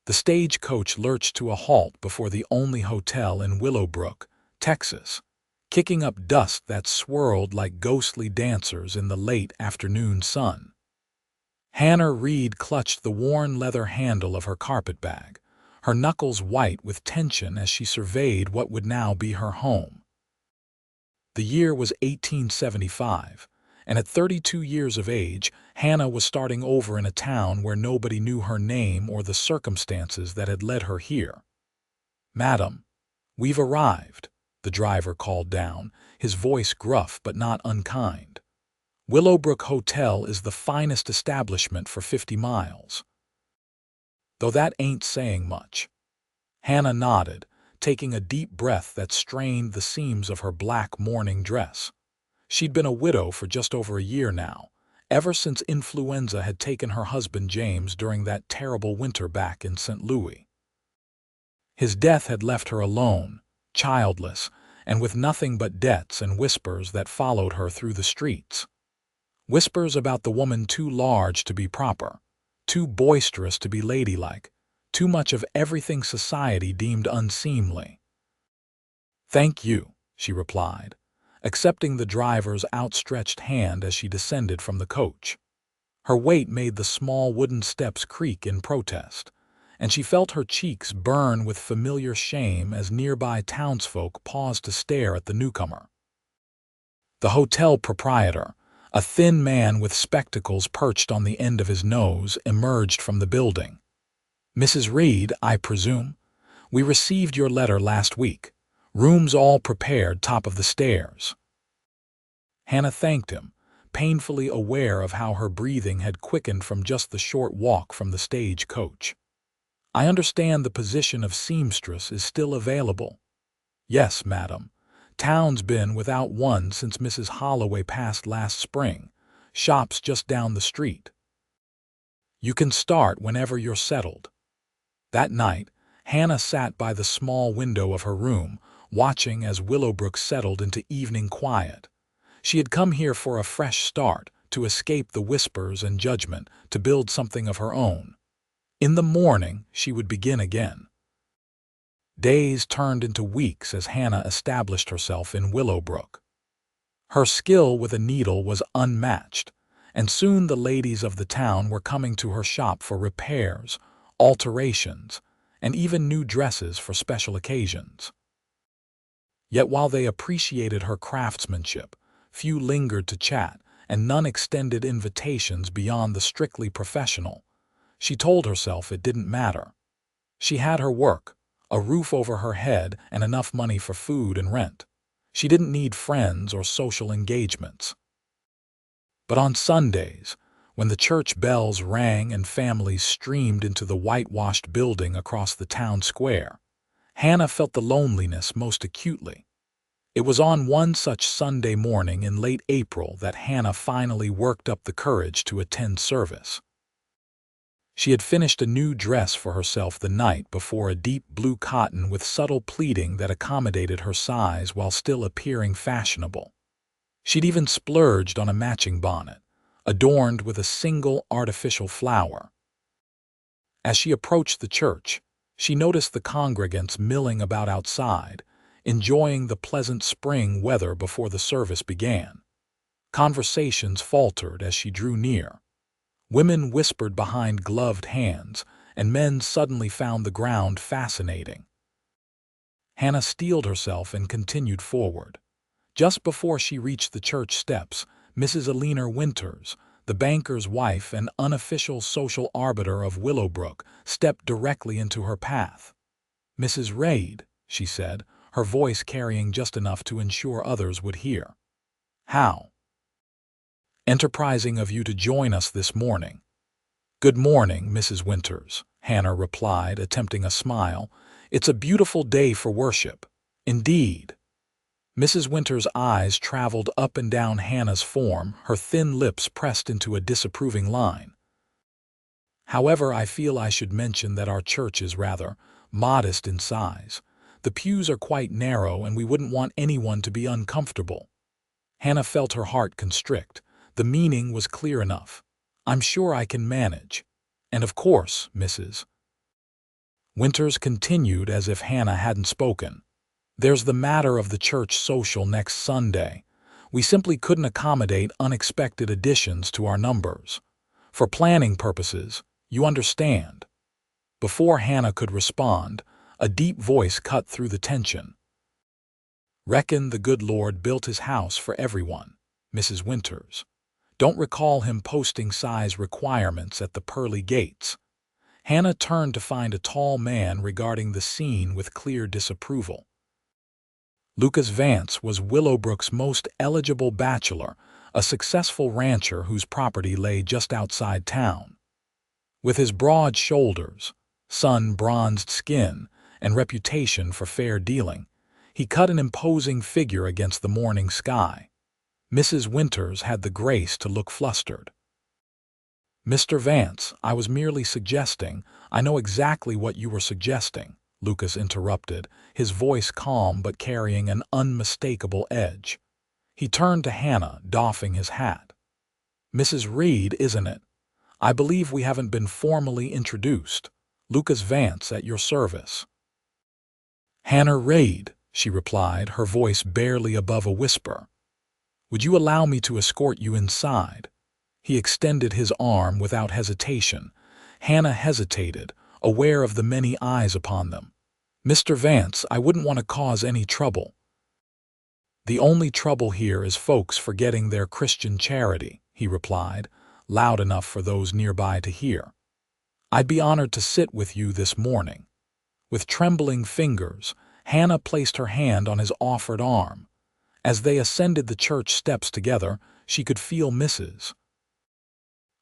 The stagecoach lurched to a halt before the only hotel in Willowbrook, Texas, kicking up dust that swirled like ghostly dancers in the late afternoon sun. Hannah Reid clutched the worn leather handle of her carpetbag, her knuckles white with tension as she surveyed what would now be her home. The year was 1875, and at 32 years of age, Hannah was starting over in a town where nobody knew her name or the circumstances that had led her here. "Madam, we've arrived," the driver called down, his voice gruff but not unkind. "Willowbrook Hotel is the finest establishment for 50 miles. Though that ain't saying much." Hannah nodded, taking a deep breath that strained the seams of her black mourning dress. She'd been a widow for just over a year now, ever since influenza had taken her husband James during that terrible winter back in St. Louis. His death had left her alone, childless, and with nothing but debts and whispers that followed her through the streets. Whispers about the woman too large to be proper, too boisterous to be ladylike, too much of everything society deemed unseemly. "Thank you," she replied, accepting the driver's outstretched hand as she descended from the coach. Her weight made the small wooden steps creak in protest, and she felt her cheeks burn with familiar shame as nearby townsfolk paused to stare at the newcomer. The hotel proprietor, a thin man with spectacles perched on the end of his nose, emerged from the building. "Mrs. Reid, I presume? We received your letter last week. Rooms all prepared top of the stairs." Hannah thanked him, painfully aware of how her breathing had quickened from just the short walk from the stagecoach. "I understand the position of seamstress is still available." "Yes, madam. Town's been without one since Mrs. Holloway passed last spring. Shop's just down the street. You can start whenever you're settled." That night, Hannah sat by the small window of her room, watching as Willowbrook settled into evening quiet. She had come here for a fresh start, to escape the whispers and judgment, to build something of her own. In the morning, she would begin again. Days turned into weeks as Hannah established herself in Willowbrook. Her skill with a needle was unmatched, and soon the ladies of the town were coming to her shop for repairs, alterations, and even new dresses for special occasions. Yet while they appreciated her craftsmanship, few lingered to chat, and none extended invitations beyond the strictly professional. She told herself it didn't matter. She had her work, a roof over her head, and enough money for food and rent. She didn't need friends or social engagements. But on Sundays, when the church bells rang and families streamed into the whitewashed building across the town square, Hannah felt the loneliness most acutely. It was on one such Sunday morning in late April that Hannah finally worked up the courage to attend service. She had finished a new dress for herself the night before, a deep blue cotton with subtle pleating that accommodated her size while still appearing fashionable. She'd even splurged on a matching bonnet, adorned with a single artificial flower. As she approached the church, she noticed the congregants milling about outside, enjoying the pleasant spring weather before the service began. Conversations faltered as she drew near. Women whispered behind gloved hands, and men suddenly found the ground fascinating. Hannah steeled herself and continued forward. Just before she reached the church steps, Mrs. Alina Winters, the banker's wife and unofficial social arbiter of Willowbrook, stepped directly into her path. "Mrs. Reid," she said, her voice carrying just enough to ensure others would hear. "How enterprising of you to join us this morning." "Good morning, Mrs. Winters," Hannah replied, attempting a smile. "It's a beautiful day for worship." "Indeed." Mrs. Winters' eyes traveled up and down Hannah's form, her thin lips pressed into a disapproving line. "However, I feel I should mention that our church is rather modest in size. The pews are quite narrow, and we wouldn't want anyone to be uncomfortable." Hannah felt her heart constrict. The meaning was clear enough. "I'm sure I can manage. And of course, Mrs. Winters continued as if Hannah hadn't spoken. "There's the matter of the church social next Sunday. We simply couldn't accommodate unexpected additions to our numbers. For planning purposes, you understand." Before Hannah could respond, a deep voice cut through the tension. "Reckon the good Lord built his house for everyone, Mrs. Winters. Don't recall him posting size requirements at the pearly gates." Hannah turned to find a tall man regarding the scene with clear disapproval. Lucas Vance was Willowbrook's most eligible bachelor, a successful rancher whose property lay just outside town. With his broad shoulders, sun-bronzed skin, and reputation for fair dealing, he cut an imposing figure against the morning sky. Mrs. Winters had the grace to look flustered. "Mr. Vance, I was merely suggesting—" "I know exactly what you were suggesting," Lucas interrupted, his voice calm but carrying an unmistakable edge. He turned to Hannah, doffing his hat. "Mrs. Reid, isn't it? I believe we haven't been formally introduced. Lucas Vance at your service." "Hannah Reid," she replied, her voice barely above a whisper. "Would you allow me to escort you inside?" He extended his arm without hesitation. Hannah hesitated, aware of the many eyes upon them. "Mr. Vance, I wouldn't want to cause any trouble." "The only trouble here is folks forgetting their Christian charity," he replied, loud enough for those nearby to hear. "I'd be honored to sit with you this morning." With trembling fingers, Hannah placed her hand on his offered arm. As they ascended the church steps together, she could feel Mrs.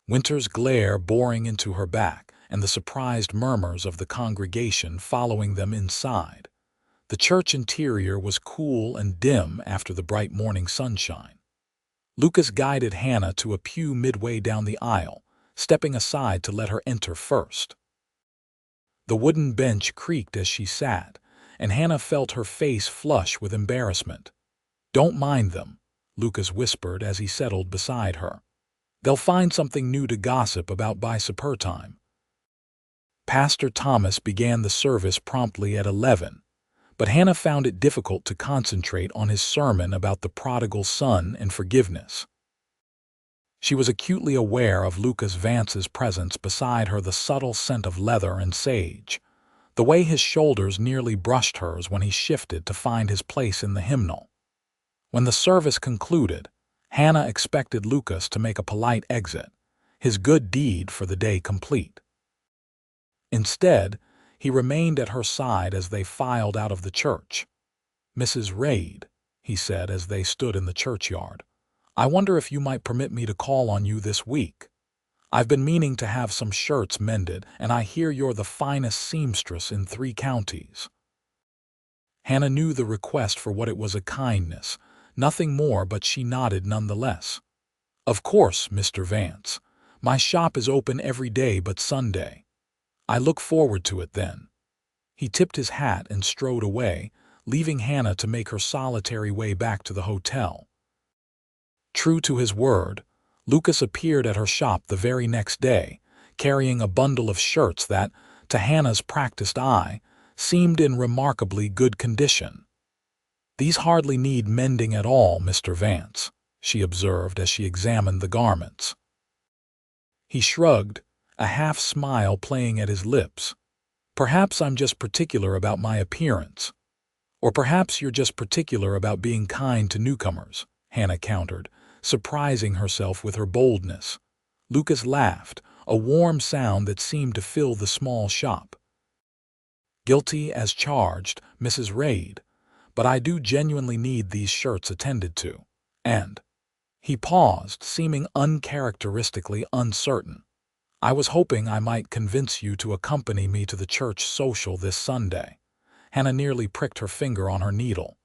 Winters' glare boring into her back and the surprised murmurs of the congregation following them inside. The church interior was cool and dim after the bright morning sunshine. Lucas guided Hannah to a pew midway down the aisle, stepping aside to let her enter first. The wooden bench creaked as she sat, and Hannah felt her face flush with embarrassment. "Don't mind them," Lucas whispered as he settled beside her. "They'll find something new to gossip about by supper time." Pastor Thomas began the service promptly at 11, but Hannah found it difficult to concentrate on his sermon about the prodigal son and forgiveness. She was acutely aware of Lucas Vance's presence beside her, the subtle scent of leather and sage, the way his shoulders nearly brushed hers when he shifted to find his place in the hymnal. When the service concluded, Hannah expected Lucas to make a polite exit, his good deed for the day complete. Instead, he remained at her side as they filed out of the church. "Mrs. Reid," he said as they stood in the churchyard, "I wonder if you might permit me to call on you this week. I've been meaning to have some shirts mended, and I hear you're the finest seamstress in 3 counties. Hannah knew the request for what it was, a kindness, nothing more, but she nodded nonetheless. "Of course, Mr. Vance. My shop is open every day but Sunday. I look forward to it then." He tipped his hat and strode away, leaving Hannah to make her solitary way back to the hotel. True to his word, Lucas appeared at her shop the very next day, carrying a bundle of shirts that, to Hannah's practiced eye, seemed in remarkably good condition. "These hardly need mending at all, Mr. Vance," she observed as she examined the garments. He shrugged, a half-smile playing at his lips. "Perhaps I'm just particular about my appearance. Or perhaps you're just particular about being kind to newcomers," Hannah countered, surprising herself with her boldness. Lucas laughed, a warm sound that seemed to fill the small shop. "Guilty as charged, Mrs. Reid, but I do genuinely need these shirts attended to, and—" He paused, seeming uncharacteristically uncertain. "I was hoping I might convince you to accompany me to the church social this Sunday." Hannah nearly pricked her finger on her needle.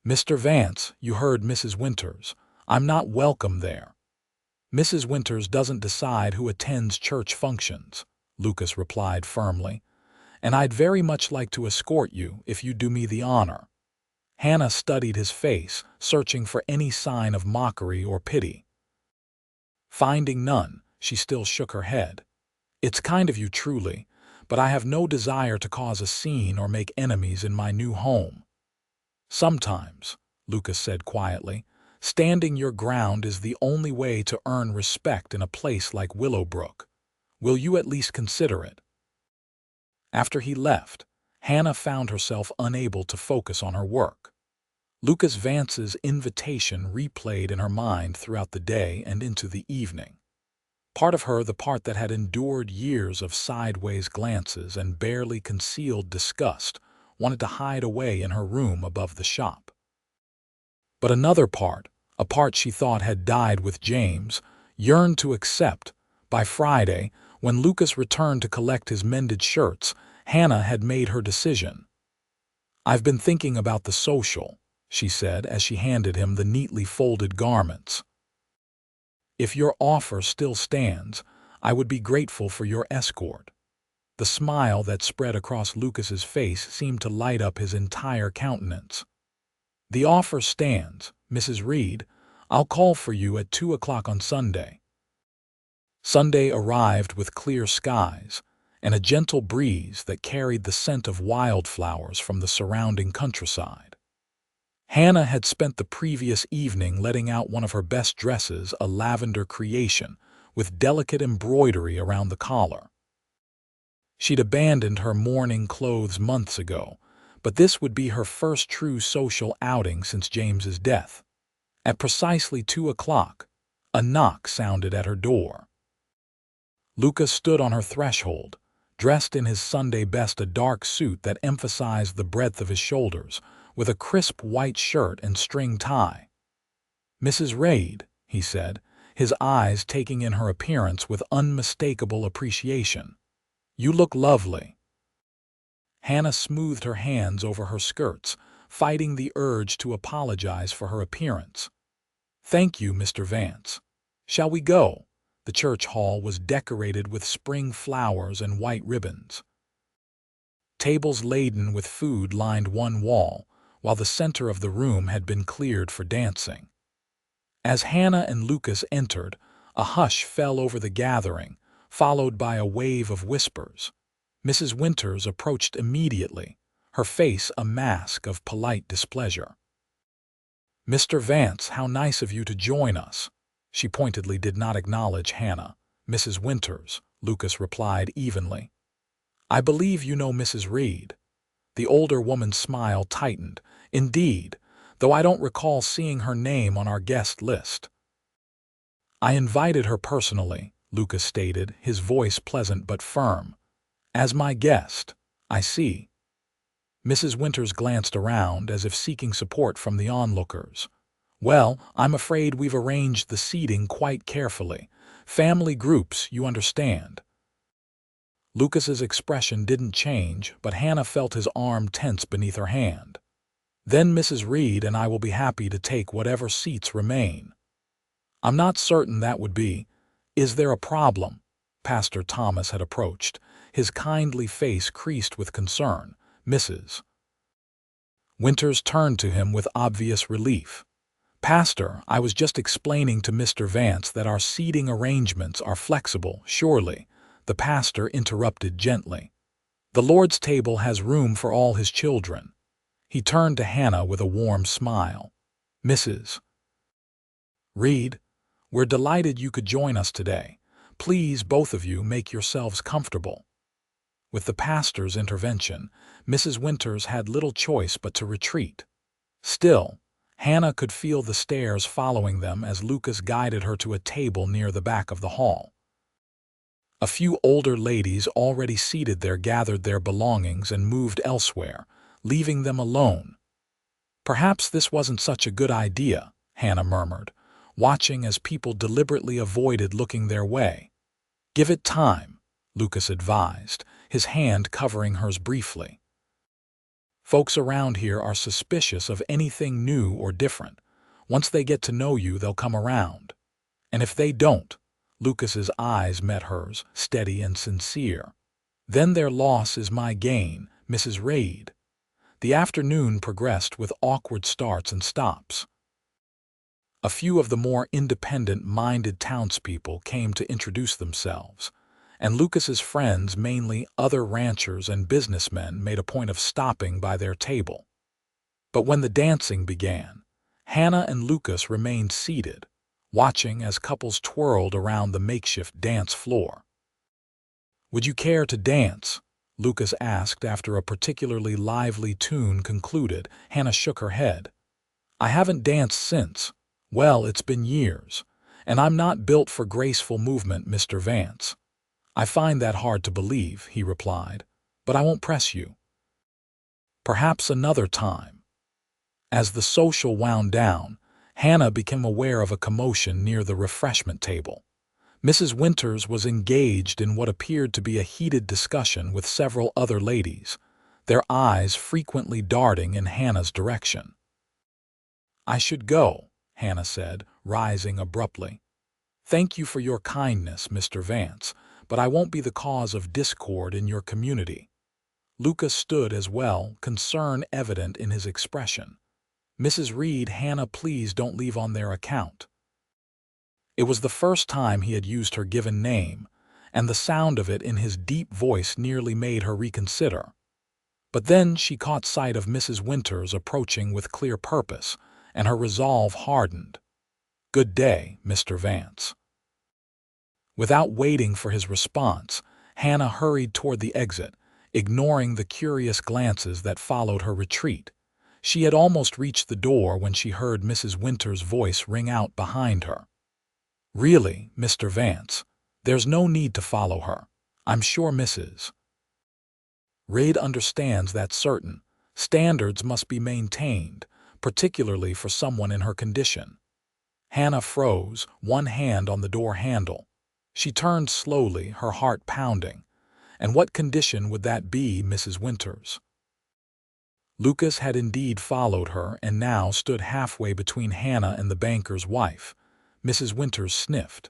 "Mr. Vance, you heard Mrs. Winters. I'm not welcome there." "Mrs. Winters doesn't decide who attends church functions," Lucas replied firmly, "and I'd very much like to escort you if you do me the honor." Hannah studied his face, searching for any sign of mockery or pity. Finding none, she still shook her head. "It's kind of you truly, but I have no desire to cause a scene or make enemies in my new home." "Sometimes," Lucas said quietly, "standing your ground is the only way to earn respect in a place like Willowbrook. Will you at least consider it?" After he left, Hannah found herself unable to focus on her work. Lucas Vance's invitation replayed in her mind throughout the day and into the evening. Part of her, the part that had endured years of sideways glances and barely concealed disgust, wanted to hide away in her room above the shop. But another part, a part she thought had died with James, yearned to accept. By Friday, when Lucas returned to collect his mended shirts, Hannah had made her decision. "I've been thinking about the social," she said as she handed him the neatly folded garments. "If your offer still stands, I would be grateful for your escort." The smile that spread across Lucas's face seemed to light up his entire countenance. "The offer stands, Mrs. Reid. I'll call for you at 2 o'clock on Sunday." Sunday arrived with clear skies and a gentle breeze that carried the scent of wildflowers from the surrounding countryside. Hannah had spent the previous evening letting out one of her best dresses, a lavender creation, with delicate embroidery around the collar. She'd abandoned her mourning clothes months ago, but this would be her first true social outing since James's death. At precisely 2 o'clock, a knock sounded at her door. Lucas stood on her threshold, dressed in his Sunday best, a dark suit that emphasized the breadth of his shoulders, with a crisp white shirt and string tie. "Mrs. Reid," he said, his eyes taking in her appearance with unmistakable appreciation. "You look lovely." Hannah smoothed her hands over her skirts, fighting the urge to apologize for her appearance. "Thank you, Mr. Vance. Shall we go?" The church hall was decorated with spring flowers and white ribbons. Tables laden with food lined one wall, while the center of the room had been cleared for dancing. As Hannah and Lucas entered, a hush fell over the gathering, followed by a wave of whispers. Mrs. Winters approached immediately, her face a mask of polite displeasure. "Mr. Vance, how nice of you to join us." She pointedly did not acknowledge Hannah. "Mrs. Winters," Lucas replied evenly. "I believe you know Mrs. Reid." The older woman's smile tightened. "Indeed, though I don't recall seeing her name on our guest list." "I invited her personally," Lucas stated, his voice pleasant but firm. "As my guest, I see." Mrs. Winters glanced around as if seeking support from the onlookers. "Well, I'm afraid we've arranged the seating quite carefully. Family groups, you understand." Lucas's expression didn't change, but Hannah felt his arm tense beneath her hand. "Then Mrs. Reid and I will be happy to take whatever seats remain." "I'm not certain that would be. Is there a problem?" Pastor Thomas had approached, his kindly face creased with concern. Mrs. Winters turned to him with obvious relief. "Pastor, I was just explaining to Mr. Vance that our seating arrangements are flexible, surely," the pastor interrupted gently. "The Lord's table has room for all his children." He turned to Hannah with a warm smile. "Mrs. Reid, we're delighted you could join us today. Please, both of you, make yourselves comfortable." With the pastor's intervention, Mrs. Winters had little choice but to retreat. Still, Hannah could feel the stares following them as Lucas guided her to a table near the back of the hall. A few older ladies already seated there gathered their belongings and moved elsewhere, leaving them alone. "Perhaps this wasn't such a good idea," Hannah murmured, watching as people deliberately avoided looking their way. "Give it time," Lucas advised, his hand covering hers briefly. "Folks around here are suspicious of anything new or different. Once they get to know you, they'll come around. And if they don't," Lucas's eyes met hers, steady and sincere, "then their loss is my gain, Mrs. Reid." The afternoon progressed with awkward starts and stops. A few of the more independent-minded townspeople came to introduce themselves, and Lucas's friends, mainly other ranchers and businessmen, made a point of stopping by their table. But when the dancing began, Hannah and Lucas remained seated, watching as couples twirled around the makeshift dance floor. "Would you care to dance?" Lucas asked after a particularly lively tune concluded. Hannah shook her head. "I haven't danced since. Well, it's been years. And I'm not built for graceful movement, Mr. Vance." "I find that hard to believe," he replied, "but I won't press you. Perhaps another time." As the social wound down, Hannah became aware of a commotion near the refreshment table. Mrs. Winters was engaged in what appeared to be a heated discussion with several other ladies, their eyes frequently darting in Hannah's direction. "I should go," Hannah said, rising abruptly. "Thank you for your kindness, Mr. Vance, but I won't be the cause of discord in your community." Lucas stood as well, concern evident in his expression. "Mrs. Reid, Hannah, please don't leave on their account." It was the first time he had used her given name, and the sound of it in his deep voice nearly made her reconsider. But then she caught sight of Mrs. Winters approaching with clear purpose, and her resolve hardened. "Good day, Mr. Vance." Without waiting for his response, Hannah hurried toward the exit, ignoring the curious glances that followed her retreat. She had almost reached the door when she heard Mrs. Winters' voice ring out behind her. "Really, Mr. Vance, there's no need to follow her. I'm sure Mrs. Reid understands that certain standards must be maintained, particularly for someone in her condition." Hannah froze, one hand on the door handle. She turned slowly, her heart pounding. And what condition would that be, Mrs. Winters? Lucas had indeed followed her and now stood halfway between Hannah and the banker's wife. Mrs. Winters sniffed.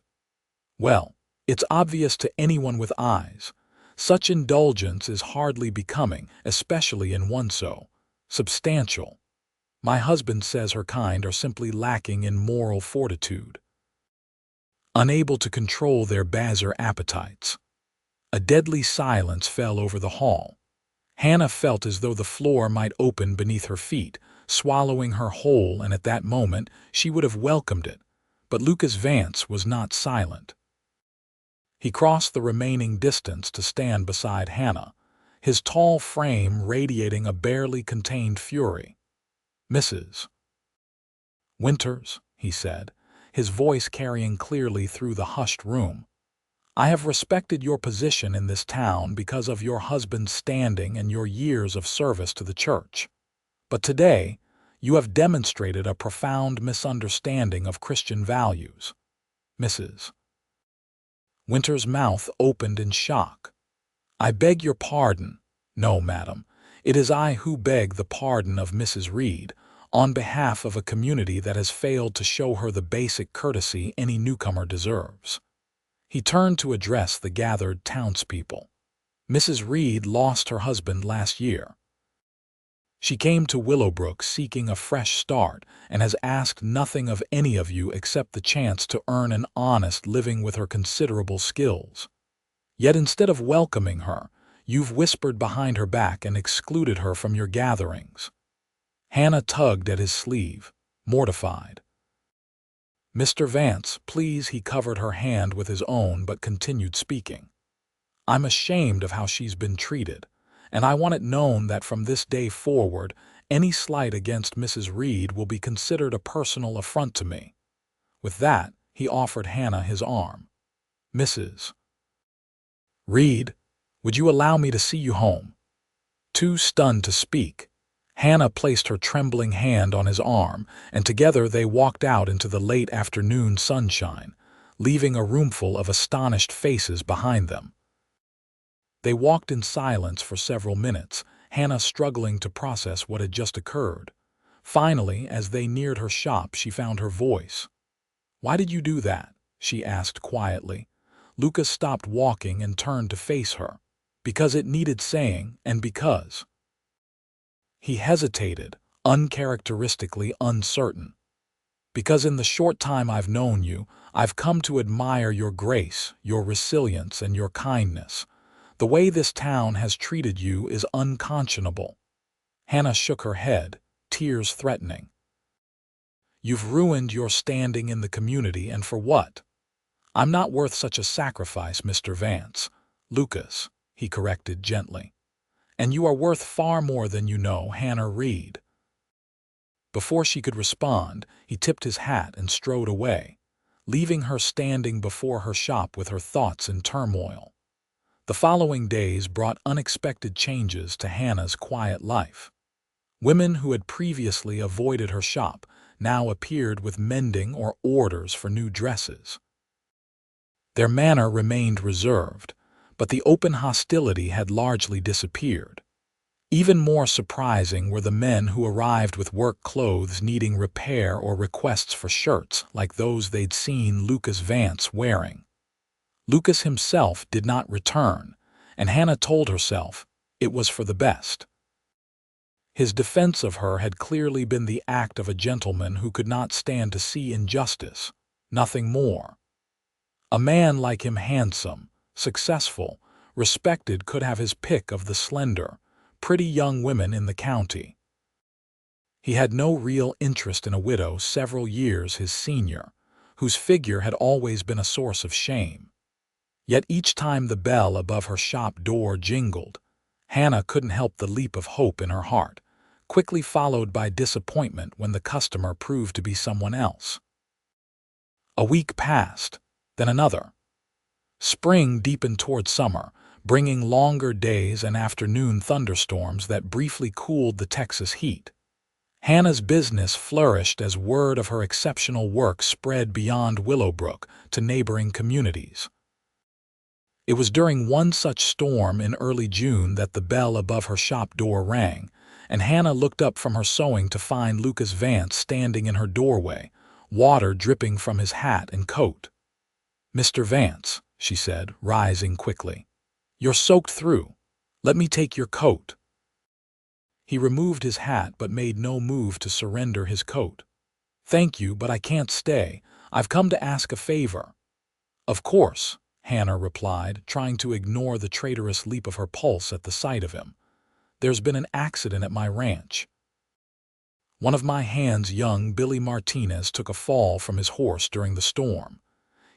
"Well, it's obvious to anyone with eyes. Such indulgence is hardly becoming, especially in one so substantial. My husband says her kind are simply lacking in moral fortitude, unable to control their baser appetites." A deadly silence fell over the hall. Hannah felt as though the floor might open beneath her feet, swallowing her whole, and at that moment she would have welcomed it. But Lucas Vance was not silent. He crossed the remaining distance to stand beside Hannah, his tall frame radiating a barely contained fury. "Mrs. Winters," he said, his voice carrying clearly through the hushed room, "I have respected your position in this town because of your husband's standing and your years of service to the church. But today, you have demonstrated a profound misunderstanding of Christian values." Mrs. Winters' mouth opened in shock. "I beg your pardon." "No, madam. It is I who beg the pardon of Mrs. Reid, on behalf of a community that has failed to show her the basic courtesy any newcomer deserves." He turned to address the gathered townspeople. "Mrs. Reid lost her husband last year. She came to Willowbrook seeking a fresh start and has asked nothing of any of you except the chance to earn an honest living with her considerable skills. Yet instead of welcoming her, you've whispered behind her back and excluded her from your gatherings." Hannah tugged at his sleeve, mortified. "Mr. Vance, please." He covered her hand with his own but continued speaking. "I'm ashamed of how she's been treated, and I want it known that from this day forward, any slight against Mrs. Reid will be considered a personal affront to me." With that, he offered Hannah his arm. "Mrs. Reid, would you allow me to see you home?" Too stunned to speak, Hannah placed her trembling hand on his arm, and together they walked out into the late afternoon sunshine, leaving a roomful of astonished faces behind them. They walked in silence for several minutes, Hannah struggling to process what had just occurred. Finally, as they neared her shop, she found her voice. "Why did you do that?" she asked quietly. Lucas stopped walking and turned to face her. "Because it needed saying, and because—" He hesitated, uncharacteristically uncertain. Because in the short time I've known you, I've come to admire your grace, your resilience, and your kindness. The way this town has treated you is unconscionable." Hannah shook her head, tears threatening. "You've ruined your standing in the community, and for what?" "I'm not worth such a sacrifice, Mr. Vance." "Lucas," he corrected gently. "And you are worth far more than you know, Hannah Reid." Before she could respond, he tipped his hat and strode away, leaving her standing before her shop with her thoughts in turmoil. The following days brought unexpected changes to Hannah's quiet life. Women who had previously avoided her shop now appeared with mending or orders for new dresses. Their manner remained reserved, but the open hostility had largely disappeared. Even more surprising were the men who arrived with work clothes needing repair or requests for shirts like those they'd seen Lucas Vance wearing. Lucas himself did not return, and Hannah told herself it was for the best. His defense of her had clearly been the act of a gentleman who could not stand to see injustice, nothing more. A man like him, handsome, successful, respected, could have his pick of the slender, pretty young women in the county. He had no real interest in a widow several years his senior, whose figure had always been a source of shame. Yet each time the bell above her shop door jingled, Hannah couldn't help the leap of hope in her heart, quickly followed by disappointment when the customer proved to be someone else. A week passed, then another. Spring deepened toward summer, bringing longer days and afternoon thunderstorms that briefly cooled the Texas heat. Hannah's business flourished as word of her exceptional work spread beyond Willowbrook to neighboring communities. It was during one such storm in early June that the bell above her shop door rang, and Hannah looked up from her sewing to find Lucas Vance standing in her doorway, water dripping from his hat and coat. "Mr. Vance," she said, rising quickly, "you're soaked through. Let me take your coat." He removed his hat but made no move to surrender his coat. "Thank you, but I can't stay. I've come to ask a favor." "Of course," Hannah replied, trying to ignore the traitorous leap of her pulse at the sight of him. "There's been an accident at my ranch. One of my hands, young Billy Martinez, took a fall from his horse during the storm.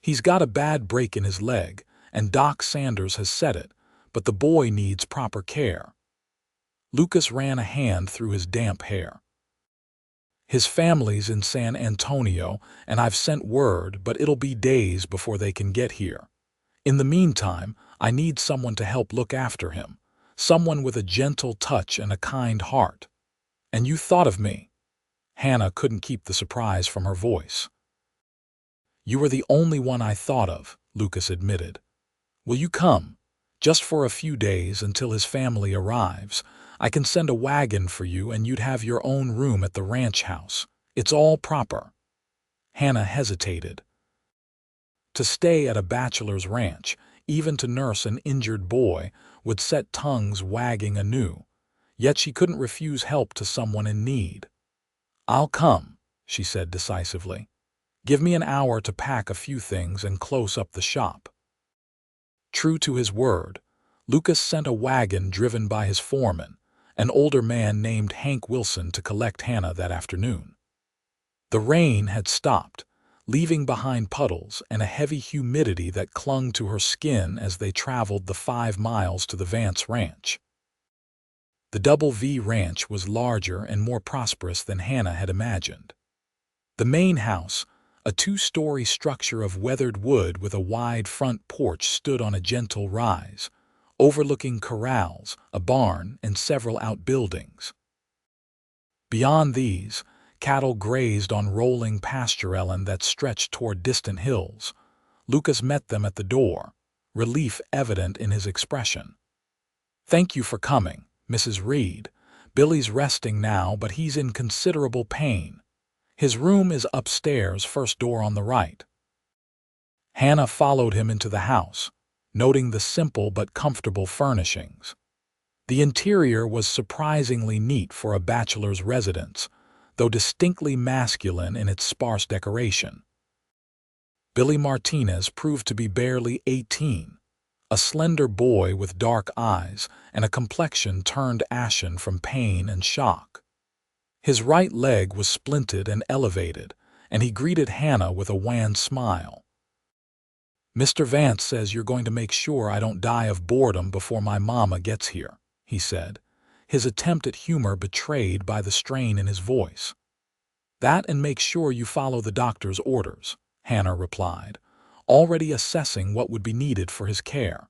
He's got a bad break in his leg, and Doc Sanders has said it, but the boy needs proper care." Lucas ran a hand through his damp hair. "His family's in San Antonio, and I've sent word, but it'll be days before they can get here. In the meantime, I need someone to help look after him, someone with a gentle touch and a kind heart. And you thought of me." Hannah couldn't keep the surprise from her voice. "You were the only one I thought of," Lucas admitted. "Will you come? Just for a few days until his family arrives. I can send a wagon for you and you'd have your own room at the ranch house. It's all proper." Hannah hesitated. To stay at a bachelor's ranch, even to nurse an injured boy, would set tongues wagging anew, yet she couldn't refuse help to someone in need. "I'll come," she said decisively. "Give me an hour to pack a few things and close up the shop." True to his word, Lucas sent a wagon driven by his foreman, an older man named Hank Wilson, to collect Hannah that afternoon. The rain had stopped, leaving behind puddles and a heavy humidity that clung to her skin as they traveled the 5 miles to the Vance ranch. The Double V ranch was larger and more prosperous than Hannah had imagined. The main house, a 2-story structure of weathered wood with a wide front porch, stood on a gentle rise, overlooking corrals, a barn, and several outbuildings. Beyond these, cattle grazed on rolling pastureland that stretched toward distant hills. Lucas met them at the door, relief evident in his expression. "Thank you for coming, Mrs. Reid. Billy's resting now, but he's in considerable pain. His room is upstairs, first door on the right." Hannah followed him into the house, noting the simple but comfortable furnishings. The interior was surprisingly neat for a bachelor's residence, though distinctly masculine in its sparse decoration. Billy Martinez proved to be barely 18, a slender boy with dark eyes and a complexion turned ashen from pain and shock. His right leg was splinted and elevated, and he greeted Hannah with a wan smile. "Mr. Vance says you're going to make sure I don't die of boredom before my mama gets here," he said, his attempt at humor betrayed by the strain in his voice. "That and make sure you follow the doctor's orders," Hannah replied, already assessing what would be needed for his care.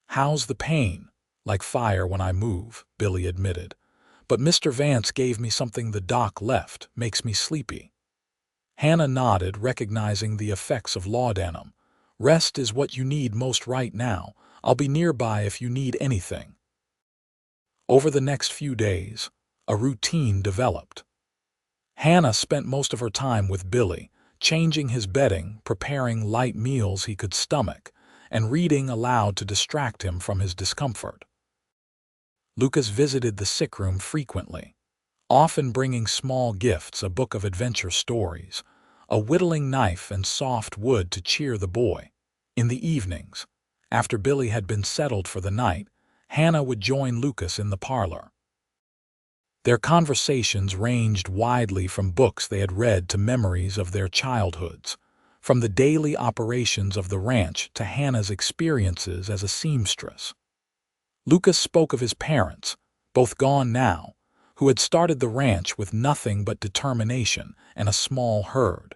"How's the pain?" "Like fire when I move," Billy admitted. "But Mr. Vance gave me something the doc left, makes me sleepy." Hannah nodded, recognizing the effects of laudanum. "Rest is what you need most right now. I'll be nearby if you need anything." Over the next few days, a routine developed. Hannah spent most of her time with Billy, changing his bedding, preparing light meals he could stomach, and reading aloud to distract him from his discomfort. Lucas visited the sick room frequently, often bringing small gifts, a book of adventure stories, a whittling knife, and soft wood to cheer the boy. In the evenings, after Billy had been settled for the night, Hannah would join Lucas in the parlor. Their conversations ranged widely from books they had read to memories of their childhoods, from the daily operations of the ranch to Hannah's experiences as a seamstress. Lucas spoke of his parents, both gone now, who had started the ranch with nothing but determination and a small herd.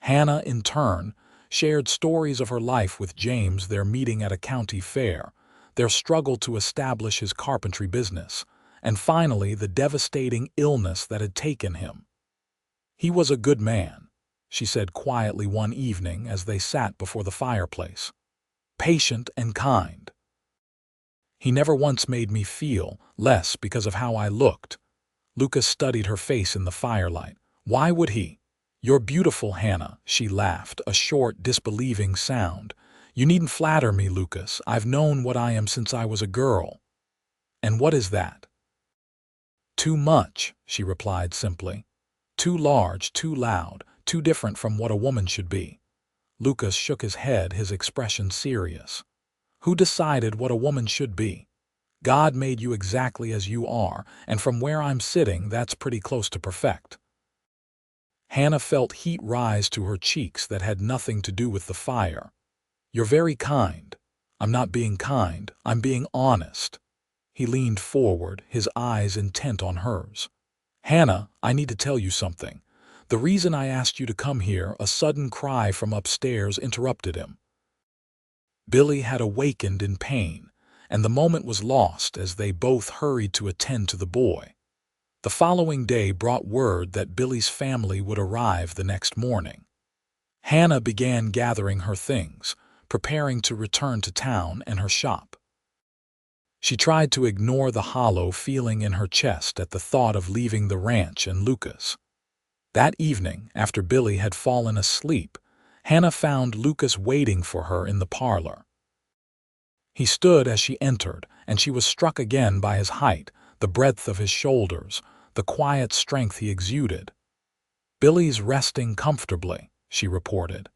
Hannah, in turn, shared stories of her life with James, their meeting at a county fair, their struggle to establish his carpentry business, and finally the devastating illness that had taken him. "He was a good man," she said quietly one evening as they sat before the fireplace. "Patient and kind. He never once made me feel less because of how I looked." Lucas studied her face in the firelight. "Why would he?" "You're beautiful, Hannah," she laughed, a short, disbelieving sound. "You needn't flatter me, Lucas. I've known what I am since I was a girl." "And what is that?" "Too much," she replied simply. "Too large, too loud, too different from what a woman should be." Lucas shook his head, his expression serious. "Who decided what a woman should be? God made you exactly as you are, and from where I'm sitting, that's pretty close to perfect." Hannah felt heat rise to her cheeks that had nothing to do with the fire. "You're very kind." "I'm not being kind, I'm being honest." He leaned forward, his eyes intent on hers. "Hannah, I need to tell you something. The reason I asked you to come here," a sudden cry from upstairs interrupted him. Billy had awakened in pain, and the moment was lost as they both hurried to attend to the boy. The following day brought word that Billy's family would arrive the next morning. Hannah began gathering her things, preparing to return to town and her shop. She tried to ignore the hollow feeling in her chest at the thought of leaving the ranch and Lucas. That evening, after Billy had fallen asleep, Hannah found Lucas waiting for her in the parlor. He stood as she entered, and she was struck again by his height, the breadth of his shoulders, the quiet strength he exuded. "Billy's resting comfortably," she reported.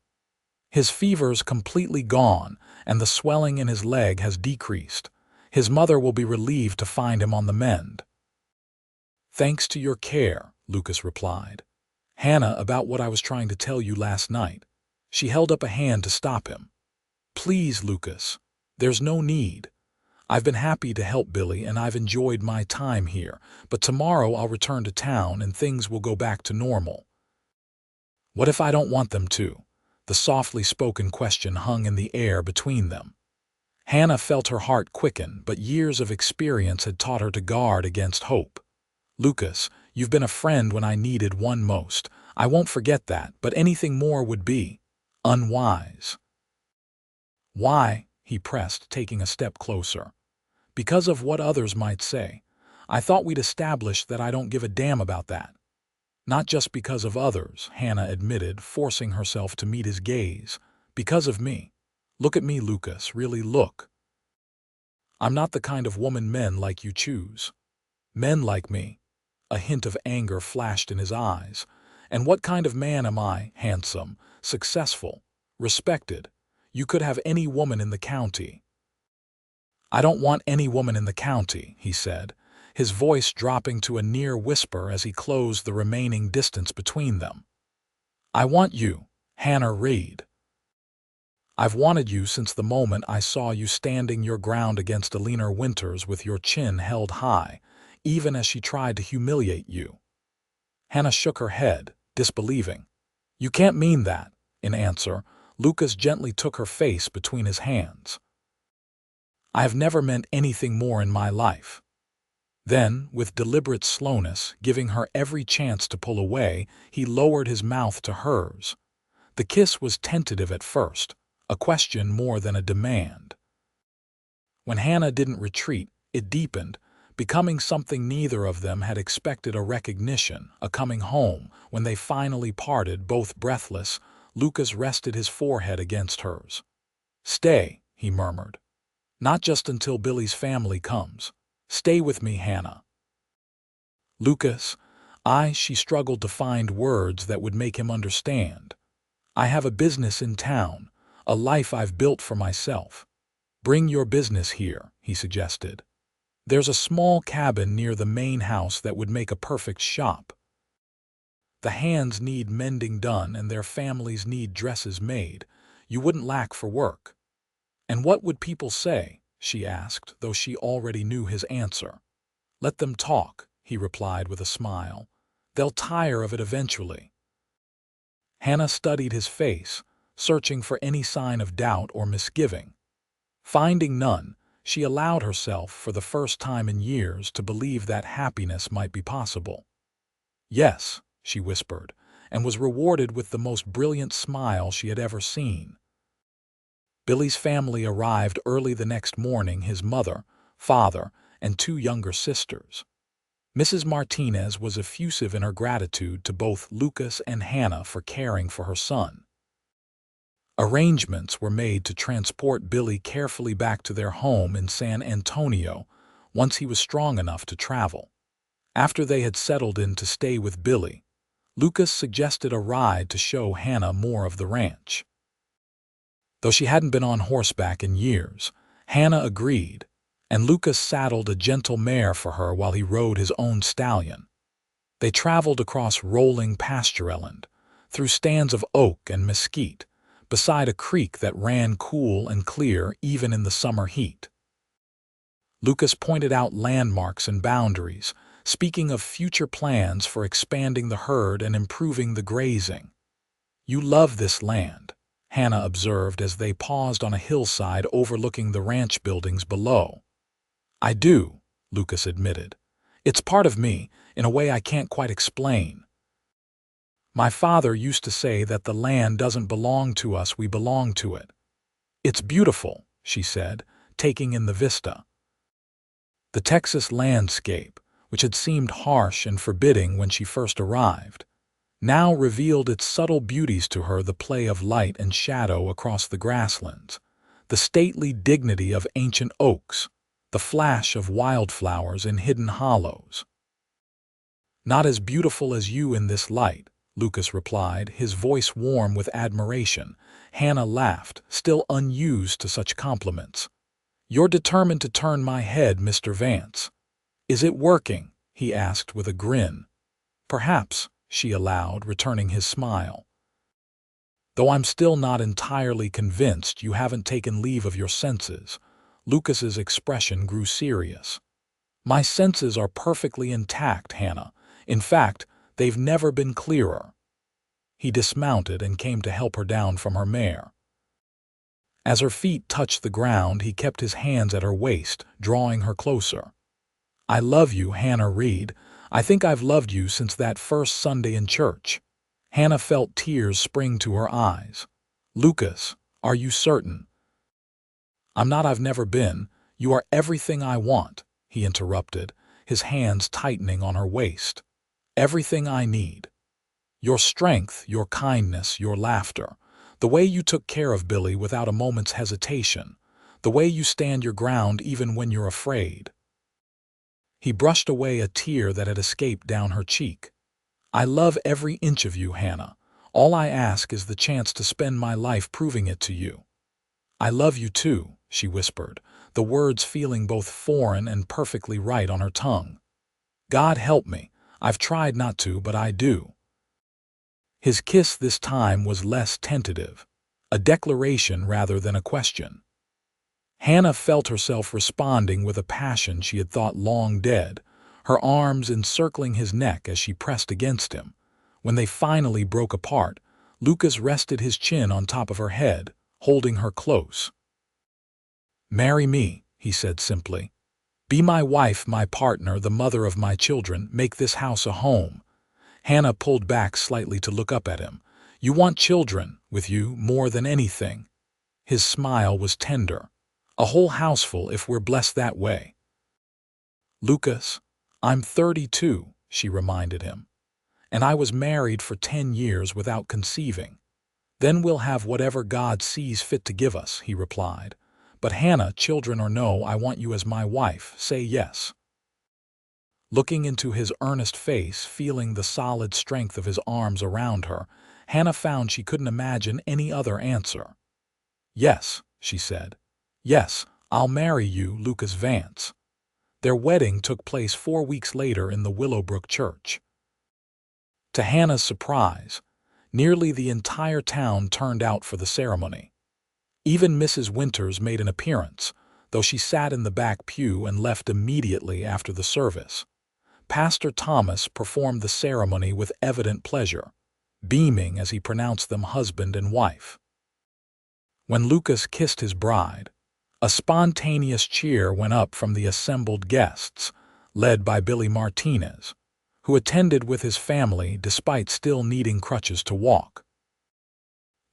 "His fever's completely gone, and the swelling in his leg has decreased. His mother will be relieved to find him on the mend." "Thanks to your care," Lucas replied. "Hannah, about what I was trying to tell you last night." She held up a hand to stop him. "Please, Lucas. There's no need. I've been happy to help Billy and I've enjoyed my time here, but tomorrow I'll return to town and things will go back to normal." "What if I don't want them to?" The softly spoken question hung in the air between them. Hannah felt her heart quicken, but years of experience had taught her to guard against hope. "Lucas, you've been a friend when I needed one most. I won't forget that, but anything more would be unwise." "Why?" he pressed, taking a step closer. "Because of what others might say. I thought we'd established that I don't give a damn about that." "Not just because of others," Hannah admitted, forcing herself to meet his gaze. "Because of me. Look at me, Lucas, really look. I'm not the kind of woman men like you choose. Men like me. A hint of anger flashed in his eyes. "And what kind of man am I? Handsome, successful, respected. You could have any woman in the county." "I don't want any woman in the county," he said, his voice dropping to a near whisper as he closed the remaining distance between them. "I want you, Hannah Reid. I've wanted you since the moment I saw you standing your ground against Alina Winters with your chin held high, even as she tried to humiliate you." Hannah shook her head, disbelieving. "You can't mean that." In answer, Lucas gently took her face between his hands. "I have never meant anything more in my life." Then, with deliberate slowness, giving her every chance to pull away, he lowered his mouth to hers. The kiss was tentative at first, a question more than a demand. When Hannah didn't retreat, it deepened, becoming something neither of them had expected: a recognition, a coming home. When they finally parted, both breathless, Lucas rested his forehead against hers. "Stay," he murmured. "Not just until Billy's family comes. Stay with me, Hannah." "Lucas, she struggled to find words that would make him understand. "I have a business in town, a life I've built for myself." "Bring your business here," he suggested. "There's a small cabin near the main house that would make a perfect shop. The hands need mending done and their families need dresses made. You wouldn't lack for work." "And what would people say?" she asked, though she already knew his answer. "Let them talk," he replied with a smile. "They'll tire of it eventually." Hannah studied his face, searching for any sign of doubt or misgiving. Finding none, she allowed herself, for the first time in years, to believe that happiness might be possible. "Yes," she whispered, and was rewarded with the most brilliant smile she had ever seen. Billy's family arrived early the next morning: his mother, father, and 2 younger sisters. Mrs. Martinez was effusive in her gratitude to both Lucas and Hannah for caring for her son. Arrangements were made to transport Billy carefully back to their home in San Antonio once he was strong enough to travel. After they had settled in to stay with Billy, Lucas suggested a ride to show Hannah more of the ranch. Though she hadn't been on horseback in years, Hannah agreed, and Lucas saddled a gentle mare for her while he rode his own stallion. They traveled across rolling pastureland, through stands of oak and mesquite, beside a creek that ran cool and clear even in the summer heat. Lucas pointed out landmarks and boundaries, speaking of future plans for expanding the herd and improving the grazing. "You love this land," Hannah observed as they paused on a hillside overlooking the ranch buildings below. "I do," Lucas admitted. "It's part of me, in a way I can't quite explain. My father used to say that the land doesn't belong to us, we belong to it." "It's beautiful," she said, taking in the vista. The Texas landscape, which had seemed harsh and forbidding when she first arrived, now revealed its subtle beauties to her: the play of light and shadow across the grasslands, the stately dignity of ancient oaks, the flash of wildflowers in hidden hollows. "Not as beautiful as you in this light," Lucas replied, his voice warm with admiration. Hannah laughed, still unused to such compliments. "You're determined to turn my head, Mr. Vance." "Is it working?" he asked with a grin. "Perhaps," she allowed, returning his smile. "Though I'm still not entirely convinced you haven't taken leave of your senses." Lucas's expression grew serious. "My senses are perfectly intact, Hannah. In fact, they've never been clearer." He dismounted and came to help her down from her mare. As her feet touched the ground, he kept his hands at her waist, drawing her closer. "I love you, Hannah Reid. I think I've loved you since that first Sunday in church." Hannah felt tears spring to her eyes. "Lucas, are you certain?" "I'm not. I've never been. You are everything I want," he interrupted, his hands tightening on her waist. "Everything I need. Your strength, your kindness, your laughter, the way you took care of Billy without a moment's hesitation, the way you stand your ground even when you're afraid." He brushed away a tear that had escaped down her cheek. "I love every inch of you, Hannah. All I ask is the chance to spend my life proving it to you." "I love you too," she whispered, the words feeling both foreign and perfectly right on her tongue. "God help me. I've tried not to, but I do." His kiss this time was less tentative, a declaration rather than a question. Hannah felt herself responding with a passion she had thought long dead, her arms encircling his neck as she pressed against him. When they finally broke apart, Lucas rested his chin on top of her head, holding her close. "Marry me," he said simply. "Be my wife, my partner, the mother of my children. Make this house a home." Hannah pulled back slightly to look up at him. "You want children with you more than anything." His smile was tender. "A whole houseful if we're blessed that way." "Lucas, I'm 32, she reminded him. "And I was married for 10 years without conceiving." "Then we'll have whatever God sees fit to give us," he replied. "But Hannah, children or no, I want you as my wife. Say yes." Looking into his earnest face, feeling the solid strength of his arms around her, Hannah found she couldn't imagine any other answer. "Yes," she said. "Yes, I'll marry you, Lucas Vance." Their wedding took place 4 weeks later in the Willowbrook church. To Hannah's surprise, nearly the entire town turned out for the ceremony. Even Mrs. Winters made an appearance, though she sat in the back pew and left immediately after the service. Pastor Thomas performed the ceremony with evident pleasure, beaming as he pronounced them husband and wife. When Lucas kissed his bride, a spontaneous cheer went up from the assembled guests, led by Billy Martinez, who attended with his family despite still needing crutches to walk.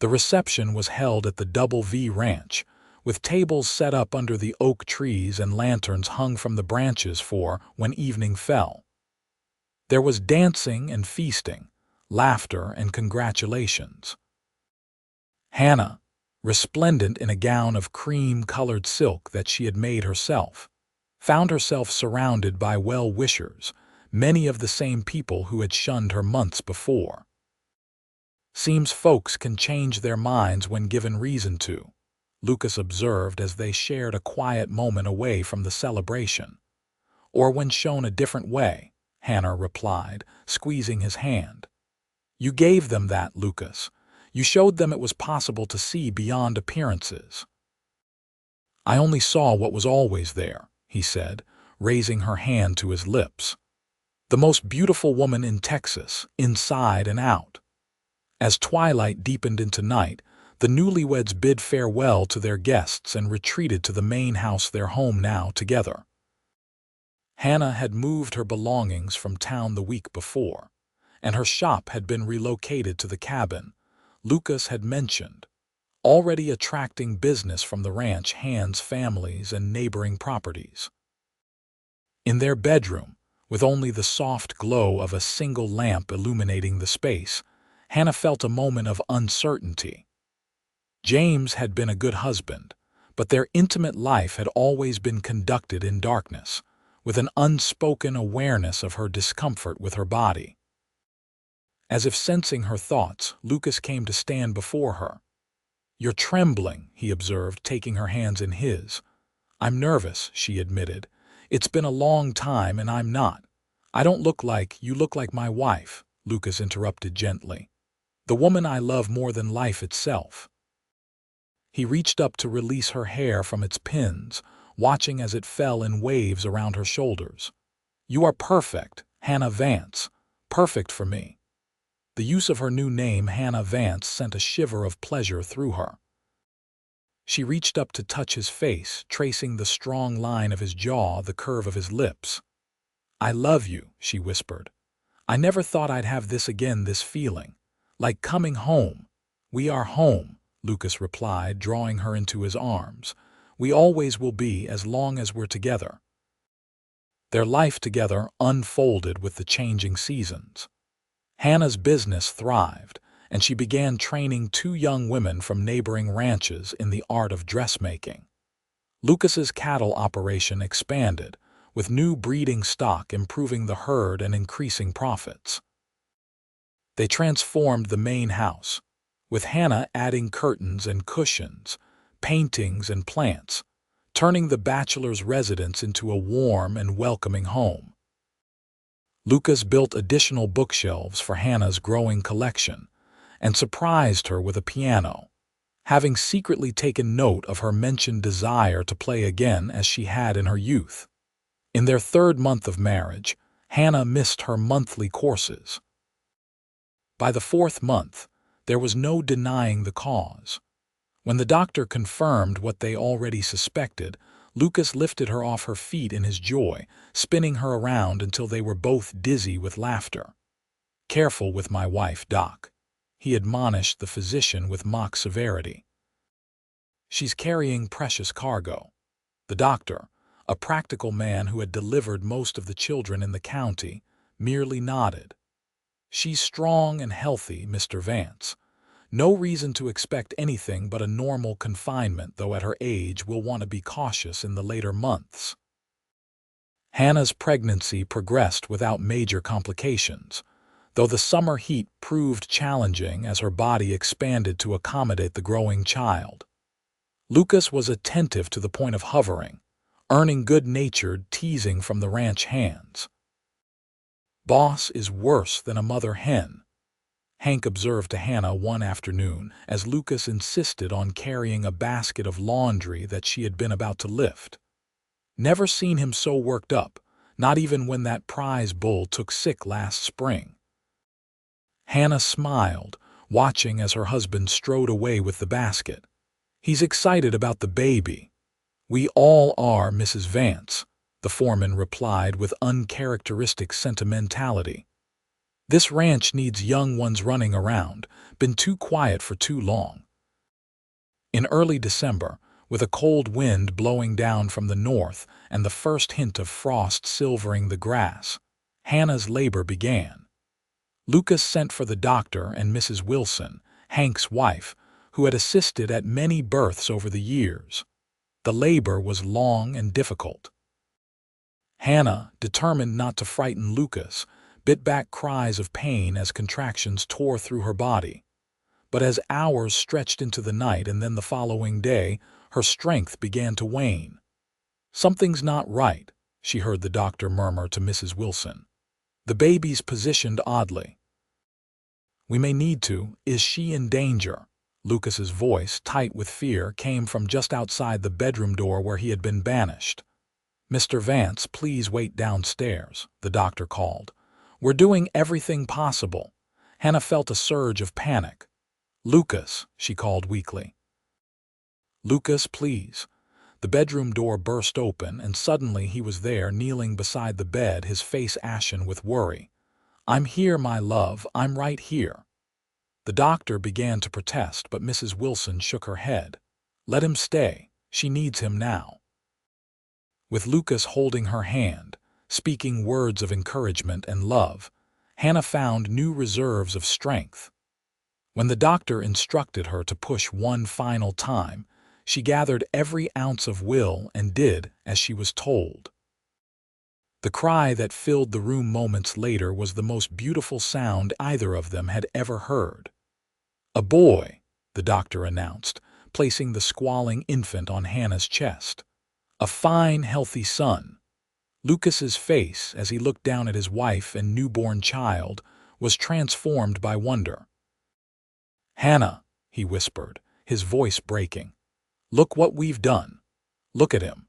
The reception was held at the Double V Ranch, with tables set up under the oak trees and lanterns hung from the branches for when evening fell. There was dancing and feasting, laughter and congratulations. Hannah, resplendent in a gown of cream-colored silk that she had made herself, found herself surrounded by well-wishers, many of the same people who had shunned her months before. "Seems folks can change their minds when given reason to," Lucas observed as they shared a quiet moment away from the celebration. "Or when shown a different way," Hannah replied, squeezing his hand. "You gave them that, Lucas. You showed them it was possible to see beyond appearances." "I only saw what was always there," he said, raising her hand to his lips. "The most beautiful woman in Texas, inside and out." As twilight deepened into night, the newlyweds bid farewell to their guests and retreated to the main house, their home now together. Hannah had moved her belongings from town the week before, and her shop had been relocated to the cabin Lucas had mentioned, already attracting business from the ranch hands, families, and neighboring properties. In their bedroom, with only the soft glow of a single lamp illuminating the space, Hannah felt a moment of uncertainty. James had been a good husband, but their intimate life had always been conducted in darkness, with an unspoken awareness of her discomfort with her body. As if sensing her thoughts, Lucas came to stand before her. "You're trembling," he observed, taking her hands in his. "I'm nervous," she admitted. "It's been a long time and I'm not." "I don't look like you look like my wife," Lucas interrupted gently. "The woman I love more than life itself." He reached up to release her hair from its pins, watching as it fell in waves around her shoulders. "You are perfect, Hannah Vance. Perfect for me." The use of her new name, Hannah Vance, sent a shiver of pleasure through her. She reached up to touch his face, tracing the strong line of his jaw, the curve of his lips. "I love you," she whispered. "I never thought I'd have this again, this feeling. Like coming home." "We are home," Lucas replied, drawing her into his arms. "We always will be as long as we're together." Their life together unfolded with the changing seasons. Hannah's business thrived, and she began training 2 young women from neighboring ranches in the art of dressmaking. Lucas's cattle operation expanded, with new breeding stock improving the herd and increasing profits. They transformed the main house, with Hannah adding curtains and cushions, paintings and plants, turning the bachelor's residence into a warm and welcoming home. Lucas built additional bookshelves for Hannah's growing collection and surprised her with a piano, having secretly taken note of her mentioned desire to play again as she had in her youth. In their third month of marriage, Hannah missed her monthly courses. By the fourth month, there was no denying the cause. When the doctor confirmed what they already suspected, Lucas lifted her off her feet in his joy, spinning her around until they were both dizzy with laughter. "Careful with my wife, Doc," he admonished the physician with mock severity. "She's carrying precious cargo." The doctor, a practical man who had delivered most of the children in the county, merely nodded. "She's strong and healthy, Mr. Vance. No reason to expect anything but a normal confinement, though at her age we'll want to be cautious in the later months." Hannah's pregnancy progressed without major complications, though the summer heat proved challenging as her body expanded to accommodate the growing child. Lucas was attentive to the point of hovering, earning good-natured teasing from the ranch hands. "Boss is worse than a mother hen," Hank observed to Hannah one afternoon as Lucas insisted on carrying a basket of laundry that she had been about to lift. "Never seen him so worked up, not even when that prize bull took sick last spring." Hannah smiled, watching as her husband strode away with the basket. "He's excited about the baby." "We all are, Mrs. Vance," the foreman replied with uncharacteristic sentimentality. "This ranch needs young ones running around, been too quiet for too long." In early December, with a cold wind blowing down from the north and the first hint of frost silvering the grass, Hannah's labor began. Lucas sent for the doctor and Mrs. Wilson, Hank's wife, who had assisted at many births over the years. The labor was long and difficult. Hannah, determined not to frighten Lucas, bit back cries of pain as contractions tore through her body. But as hours stretched into the night and then the following day, her strength began to wane. "Something's not right," she heard the doctor murmur to Mrs. Wilson. "The baby's positioned oddly." "We may need to. Is she in danger?" Lucas's voice, tight with fear, came from just outside the bedroom door where he had been banished. "Mr. Vance, please wait downstairs," the doctor called. "We're doing everything possible." Hannah felt a surge of panic. "Lucas," she called weakly. "Lucas, please." The bedroom door burst open, and suddenly he was there, kneeling beside the bed, his face ashen with worry. "I'm here, my love, I'm right here." The doctor began to protest, but Mrs. Wilson shook her head. "Let him stay. She needs him now." With Lucas holding her hand, speaking words of encouragement and love, Hannah found new reserves of strength. When the doctor instructed her to push one final time, she gathered every ounce of will and did as she was told. The cry that filled the room moments later was the most beautiful sound either of them had ever heard. "A boy," the doctor announced, placing the squalling infant on Hannah's chest. "A fine, healthy son." Lucas's face, as he looked down at his wife and newborn child, was transformed by wonder. "Hannah," he whispered, his voice breaking, "look what we've done. Look at him."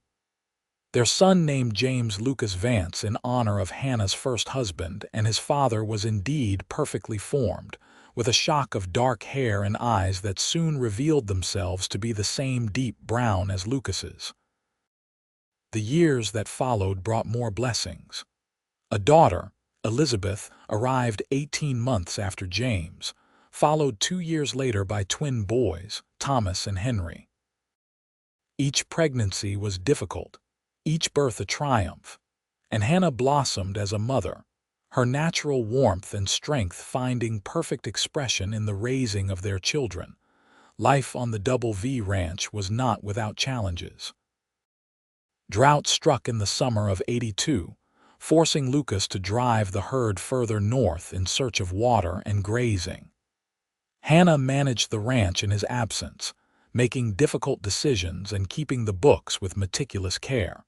Their son named James Lucas Vance in honor of Hannah's first husband, and his father was indeed perfectly formed, with a shock of dark hair and eyes that soon revealed themselves to be the same deep brown as Lucas's. The years that followed brought more blessings. A daughter, Elizabeth, arrived 18 months after James, followed 2 years later by twin boys, Thomas and Henry. Each pregnancy was difficult, each birth a triumph, and Hannah blossomed as a mother, her natural warmth and strength finding perfect expression in the raising of their children. Life on the Double V Ranch was not without challenges. Drought struck in the summer of '82, forcing Lucas to drive the herd further north in search of water and grazing. Hannah managed the ranch in his absence, making difficult decisions and keeping the books with meticulous care.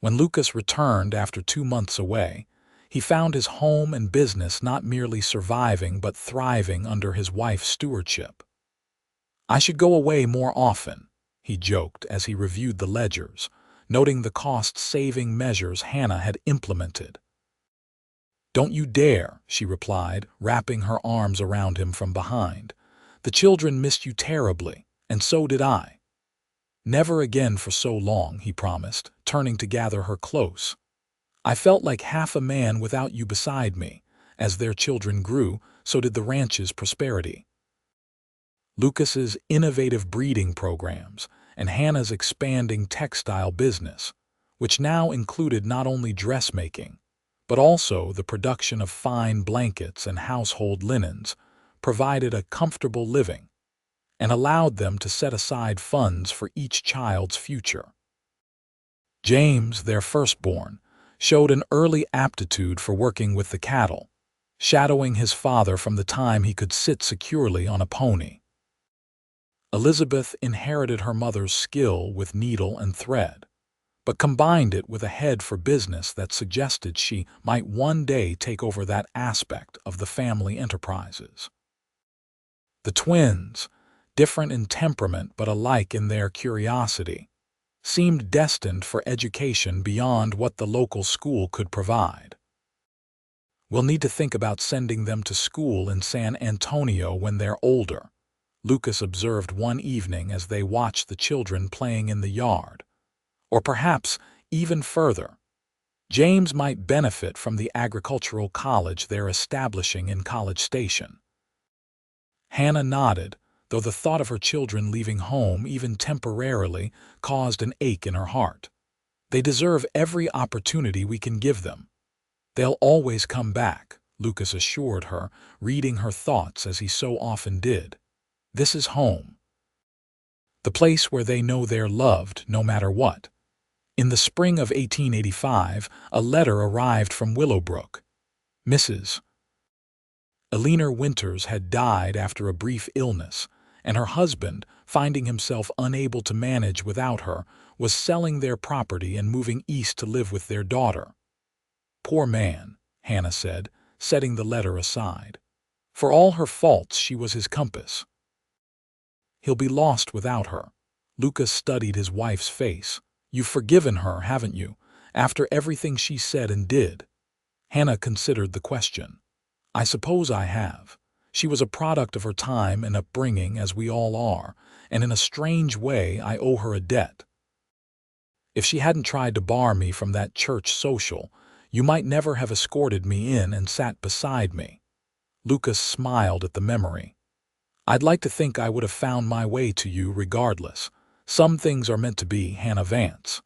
When Lucas returned after 2 months away, he found his home and business not merely surviving but thriving under his wife's stewardship. "I should go away more often," he joked as he reviewed the ledgers, noting the cost-saving measures Hannah had implemented. "Don't you dare," she replied, wrapping her arms around him from behind. "The children missed you terribly, and so did I." "Never again for so long," he promised, turning to gather her close. "I felt like half a man without you beside me. As their children grew, so did the ranch's prosperity." Lucas's innovative breeding programs and Hannah's expanding textile business, which now included not only dressmaking, but also the production of fine blankets and household linens, provided a comfortable living and allowed them to set aside funds for each child's future. James, their firstborn, showed an early aptitude for working with the cattle, shadowing his father from the time he could sit securely on a pony. Elizabeth inherited her mother's skill with needle and thread, but combined it with a head for business that suggested she might one day take over that aspect of the family enterprises. The twins, different in temperament but alike in their curiosity, seemed destined for education beyond what the local school could provide. "We'll need to think about sending them to school in San Antonio when they're older," Lucas observed one evening as they watched the children playing in the yard. "Or perhaps even further. James might benefit from the agricultural college they're establishing in College Station." Hannah nodded, though the thought of her children leaving home, even temporarily, caused an ache in her heart. "They deserve every opportunity we can give them." "They'll always come back," Lucas assured her, reading her thoughts as he so often did. "This is home. The place where they know they're loved no matter what." In the spring of 1885, a letter arrived from Willowbrook. Mrs. Eleanor Winters had died after a brief illness, and her husband, finding himself unable to manage without her, was selling their property and moving east to live with their daughter. "Poor man," Hannah said, setting the letter aside. "For all her faults, she was his compass. He'll be lost without her." Lucas studied his wife's face. "You've forgiven her, haven't you, after everything she said and did?" Hannah considered the question. "I suppose I have. She was a product of her time and upbringing, as we all are, and in a strange way I owe her a debt. If she hadn't tried to bar me from that church social, you might never have escorted me in and sat beside me." Lucas smiled at the memory. "I'd like to think I would have found my way to you regardless. Some things are meant to be, Hannah Vance."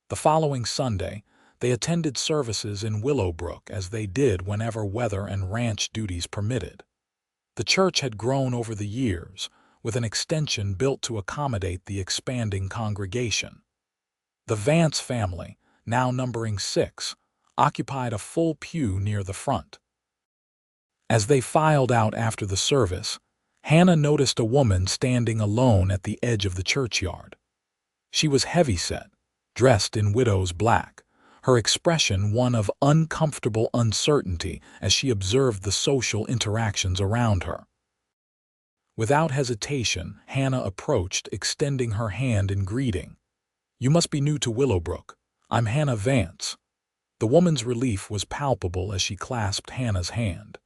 The following Sunday, they attended services in Willowbrook as they did whenever weather and ranch duties permitted. The church had grown over the years, with an extension built to accommodate the expanding congregation. The Vance family, now numbering 6, occupied a full pew near the front. As they filed out after the service, Hannah noticed a woman standing alone at the edge of the churchyard. She was heavyset, dressed in widow's black, her expression one of uncomfortable uncertainty as she observed the social interactions around her. Without hesitation, Hannah approached, extending her hand in greeting. "You must be new to Willowbrook. I'm Hannah Vance." The woman's relief was palpable as she clasped Hannah's hand.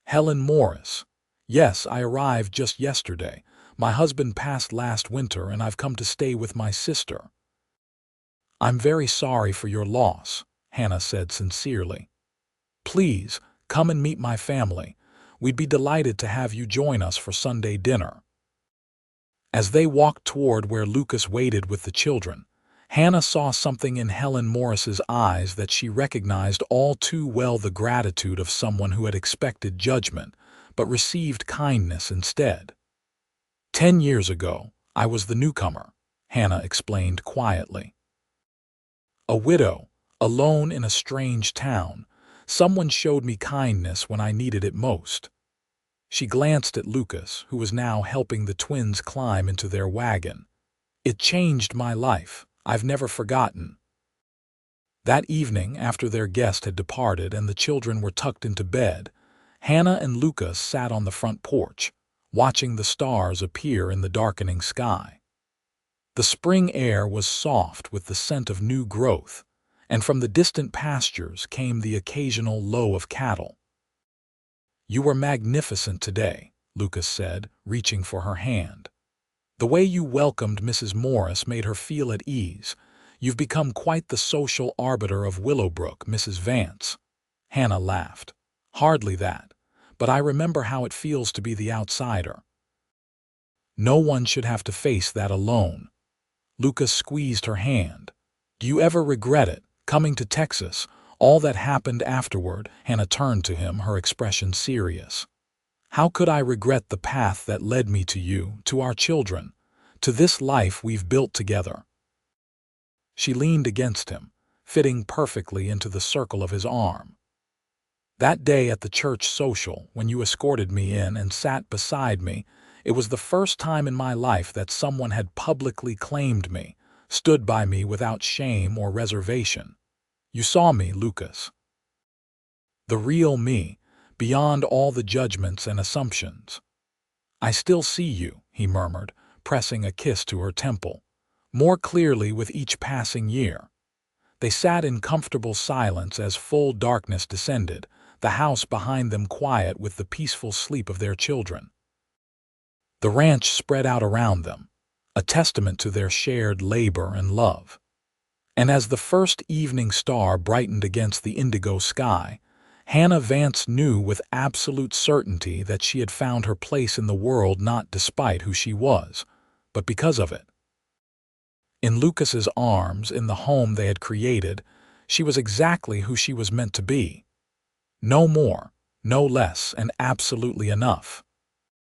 "Helen Morris. Yes, I arrived just yesterday. My husband passed last winter and I've come to stay with my sister." "I'm very sorry for your loss," Hannah said sincerely. "Please, come and meet my family. We'd be delighted to have you join us for Sunday dinner." As they walked toward where Lucas waited with the children, Hannah saw something in Helen Morris's eyes that she recognized all too well: the gratitude of someone who had expected judgment, but received kindness instead. "10 years ago, I was the newcomer," Hannah explained quietly. A widow, alone in a strange town. Someone showed me kindness when I needed it most. She glanced at Lucas, who was now helping the twins climb into their wagon. It changed my life. I've never forgotten. That evening, after their guest had departed and the children were tucked into bed, Hannah and Lucas sat on the front porch, watching the stars appear in the darkening sky. The spring air was soft with the scent of new growth, and from the distant pastures came the occasional low of cattle. "You were magnificent today," Lucas said, reaching for her hand. "The way you welcomed Mrs. Morris made her feel at ease. You've become quite the social arbiter of Willowbrook, Mrs. Vance." Hannah laughed. "Hardly that, but I remember how it feels to be the outsider. No one should have to face that alone." Lucas squeezed her hand. "Do you ever regret it, coming to Texas, all that happened afterward?" Hannah turned to him, her expression serious. "How could I regret the path that led me to you, to our children, to this life we've built together?" She leaned against him, fitting perfectly into the circle of his arm. "That day at the church social, when you escorted me in and sat beside me, it was the first time in my life that someone had publicly claimed me, stood by me without shame or reservation. You saw me, Lucas. The real me, beyond all the judgments and assumptions." "I still see you," he murmured, pressing a kiss to her temple, "more clearly with each passing year." They sat in comfortable silence as full darkness descended, the house behind them quiet with the peaceful sleep of their children. The ranch spread out around them, a testament to their shared labor and love. And as the first evening star brightened against the indigo sky, Hannah Vance knew with absolute certainty that she had found her place in the world not despite who she was, but because of it. In Lucas's arms, in the home they had created, she was exactly who she was meant to be. No more, no less, and absolutely enough.